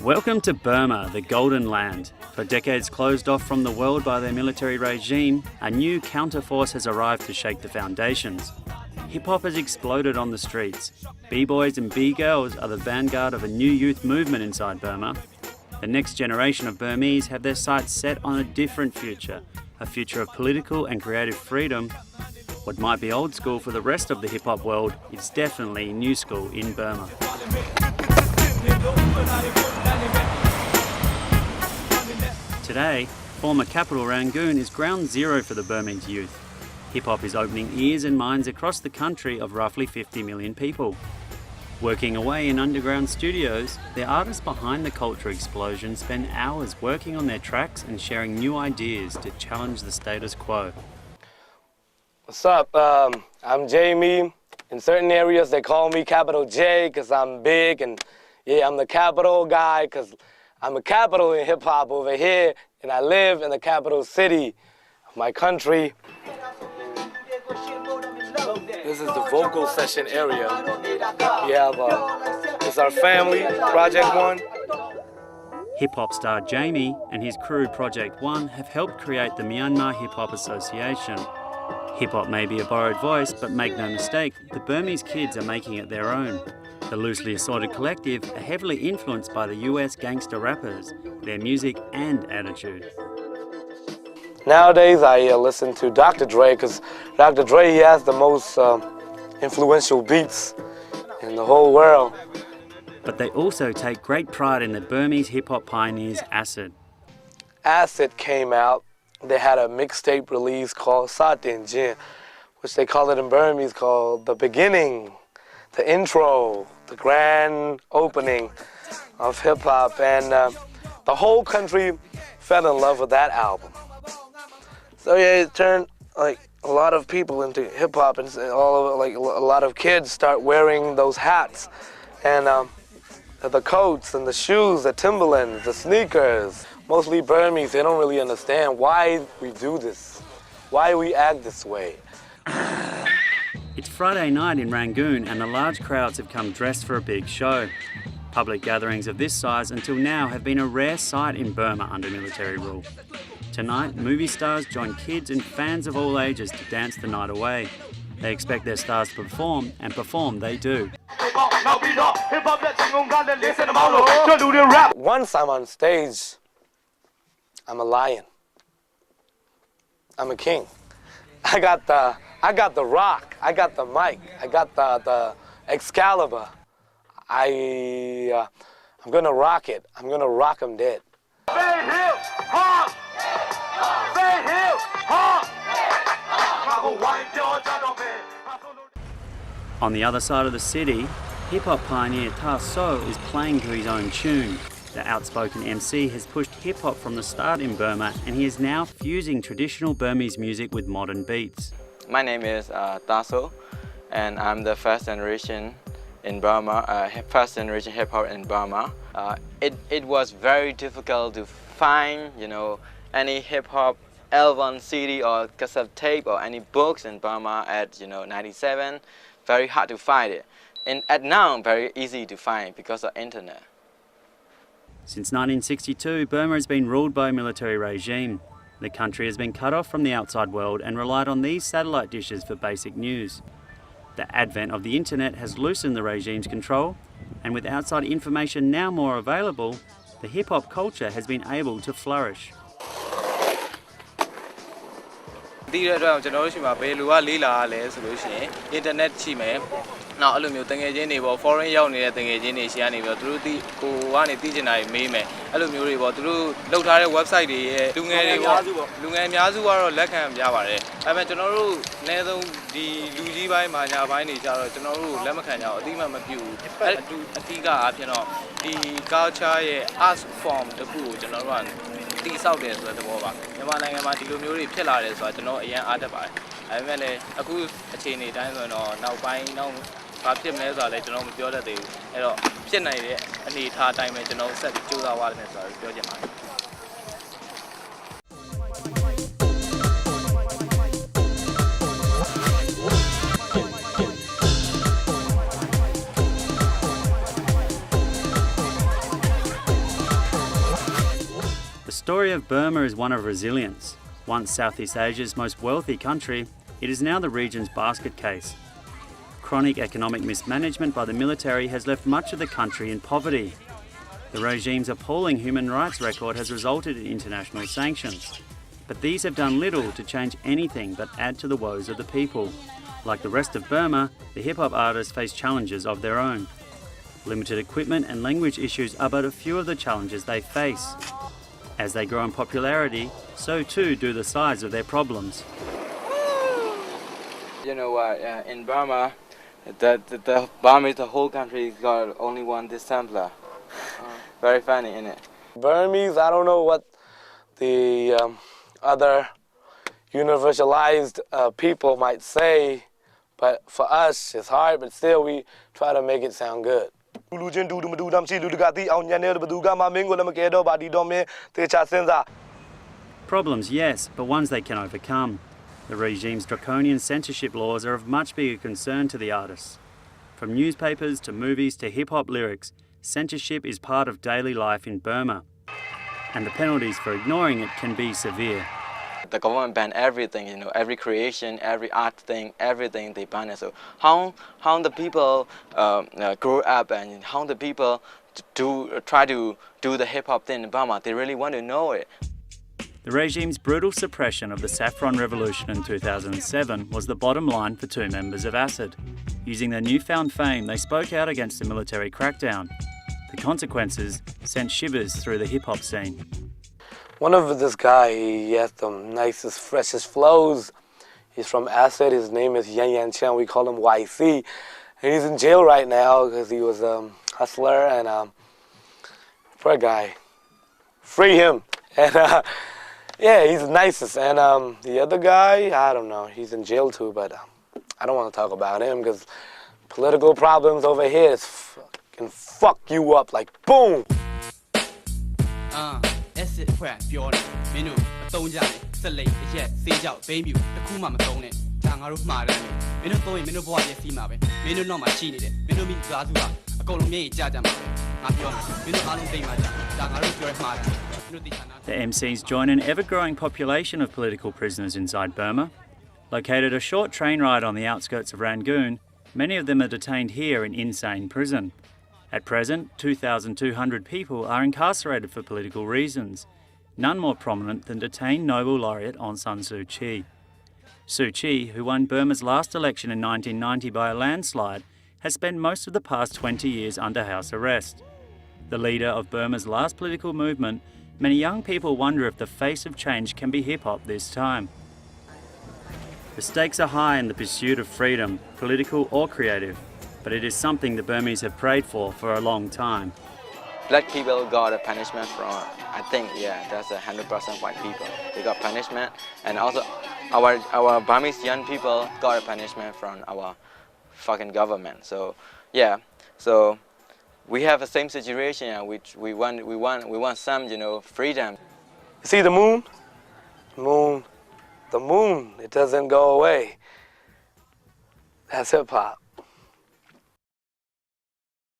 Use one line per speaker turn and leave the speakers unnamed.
Welcome to Burma, the Golden Land. For decades closed off from the world by their military regime, a new counterforce has arrived to shake the foundations. Hip-hop has exploded on the streets. B-boys and B-girls are the vanguard of a new youth movement inside Burma. The next generation of Burmese have their sights set on a different future, a future of political and creative freedom. What might be old school for the rest of the hip-hop world is definitely new school in Burma. Today, former capital Rangoon is ground zero for the Burmese youth. Hip-hop is opening ears and minds across the country of roughly 50 million people. Working away in underground studios, the artists behind the culture explosion spend hours working on their tracks and sharing new ideas to challenge the status quo.
What's up? I'm Jamie. In certain areas they call me Capital J because I'm big, and yeah, I'm the capital guy because I'm a capital in hip-hop over here, and I live in the capital city of my country. This is the vocal session area. We have, it's our family, Project One.
Hip-hop star Jamie and his crew Project One have helped create the Myanmar Hip Hop Association. Hip-hop may be a borrowed voice, but make no mistake, the Burmese kids are making it their own. The loosely assorted collective are heavily influenced by the US gangster rappers, their music and attitude.
Nowadays I listen to Dr. Dre because Dr. Dre, he has the most influential beats in the whole world.
But they also take great pride in the Burmese hip-hop pioneers Acid.
Acid came out. They had a mixtape release called Satin Jin, which they call it in Burmese called The Beginning, the intro, the grand opening of hip-hop, and the whole country fell in love with that album. So yeah, it turned like a lot of people into hip-hop, and all of, like a lot of kids start wearing those hats and the coats and the shoes, the Timberlands, the sneakers. Mostly Burmese, they don't really understand why we do this, why we act this way.
It's Friday night in Rangoon and the large crowds have come dressed for a big show. Public gatherings of this size until now have been a rare sight in Burma under military rule. Tonight, movie stars join kids and fans of all ages to dance the night away. They expect their stars to perform, and perform they do.
Once I'm on stage, I'm a lion. I'm a king. I got the rock. I got the mic. I got the Excalibur. I'm gonna rock it. I'm gonna rock them dead.
On the other side of the city, hip-hop pioneer Ta So is playing to his own tune. The outspoken MC has pushed hip-hop from the start in Burma, and he is now fusing traditional Burmese music with modern beats.
My name is Ta So, and I'm the first generation in Burma, first generation hip-hop in Burma. It was very difficult to find, any hip-hop album, CD or cassette tape or any books in Burma at, 97. Very hard to find it. And at now, very easy to find because of internet.
Since 1962, Burma has been ruled by a military regime. The country has been cut off from the outside world and relied on these satellite dishes for basic news. The advent of the internet has loosened the regime's control, and with outside information now more available, the hip-hop culture has been able to flourish.
Now, alumni tengejeni bo foreign yao ni tengejeni siani bo through the ko ani tijinai meme alumni bo through လောက်ထားတဲ့ website တွေရဲ့လူငယ်တွေပေါ့လူငယ်အများစုကတော့လက်ခံကြပါတယ်ဒါပေမဲ့ကျွန်တော်တို့အနည်းဆုံးဒီလူကြီးပိုင်းမာညာပိုင်းတွေကြတော့ကျွန်တော်တို့လက်မခံကြအောင်အတိမမပြုဘူးအဲ့အတိကအဖြစ်တော့ဒီ culture ရဲ့ art form တခုကိုကျွန်တော်တို့ကတိဆောက်တယ်ဆိုတဲ့သဘောပါမြန်မာနိုင်ငံမှာဒီလိုမျိုးတွေဖြစ်လာတယ်ဆိုတာကျွန်တော်အရင်အားတက်ပါတယ်ဒါပေမဲ့လည်းအခုအခြေအနေတိုင်းဆိုတော့နောက်ပိုင်းနောက်ဘာဖြစ်မလဲဆိုတာလည်းကျွန်တော်မပြောတတ်သေးဘူးအဲ့တော့ဖြစ်နိုင်တဲ့အနေအထားအတိုင်းပဲကျွန်တော်ဆက်ပြီးကြိုးစားသွားတယ်ဆိုတာကိုပြောချင်ပါတယ်
The story of Burma is one of resilience. Once Southeast Asia's most wealthy country, it is now the region's basket case. Chronic economic mismanagement by the military has left much of the country in poverty. The regime's appalling human rights record has resulted in international sanctions. But these have done little to change anything but add to the woes of the people. Like the rest of Burma, the hip-hop artists face challenges of their own. Limited equipment and language issues are but a few of the challenges they face. As they grow in popularity, so too do the size of their problems.
You know what, in Burma, the Burmese, the whole country got only one dissembler. Very funny, isn't it?
Burmese, I don't know what the other universalized people might say, but for us it's hard, but still we try to make it sound good.
Problems, yes, but ones they can overcome. The regime's draconian censorship laws are of much bigger concern to the artists. From newspapers to movies to hip-hop lyrics, censorship is part of daily life in Burma, and the penalties for ignoring it can be severe.
The government banned everything, you know, every creation, every art thing, everything they banned it. So how the people grow up and how the people try to do the hip-hop thing in Burma, they really want to know it.
The regime's brutal suppression of the Saffron Revolution in 2007 was the bottom line for two members of ACID. Using their newfound fame, they spoke out against the military crackdown. The consequences sent shivers through the hip-hop scene.
One of this guy, he has the nicest, freshest flows. He's from ACID. His name is Yan Yan Chen. We call him YC. And he's in jail right now because he was a hustler and poor guy. Free him. And yeah, he's the nicest. And the other guy, I don't know. He's in jail too, but I don't want to talk about him because political problems over here can fuck you up like boom.
The MCs join an ever-growing population of political prisoners inside Burma. Located a short train ride on the outskirts of Rangoon, many of them are detained here in insane prison. At present, 2,200 people are incarcerated for political reasons, none more prominent than detained Nobel laureate Aung San Suu Kyi. Suu Kyi, who won Burma's last election in 1990 by a landslide, has spent most of the past 20 years under house arrest. The leader of Burma's last political movement, many young people wonder if the face of change can be hip-hop this time. The stakes are high in the pursuit of freedom, political or creative, but it is something the Burmese have prayed for a long time.
Black people got a punishment from, I think, yeah, that's 100% white people. They got punishment, and also our Burmese young people got a punishment from our fucking government. So yeah, so we have the same situation, which we want some, you know, freedom.
See the moon? The moon, it doesn't go away. That's hip hop.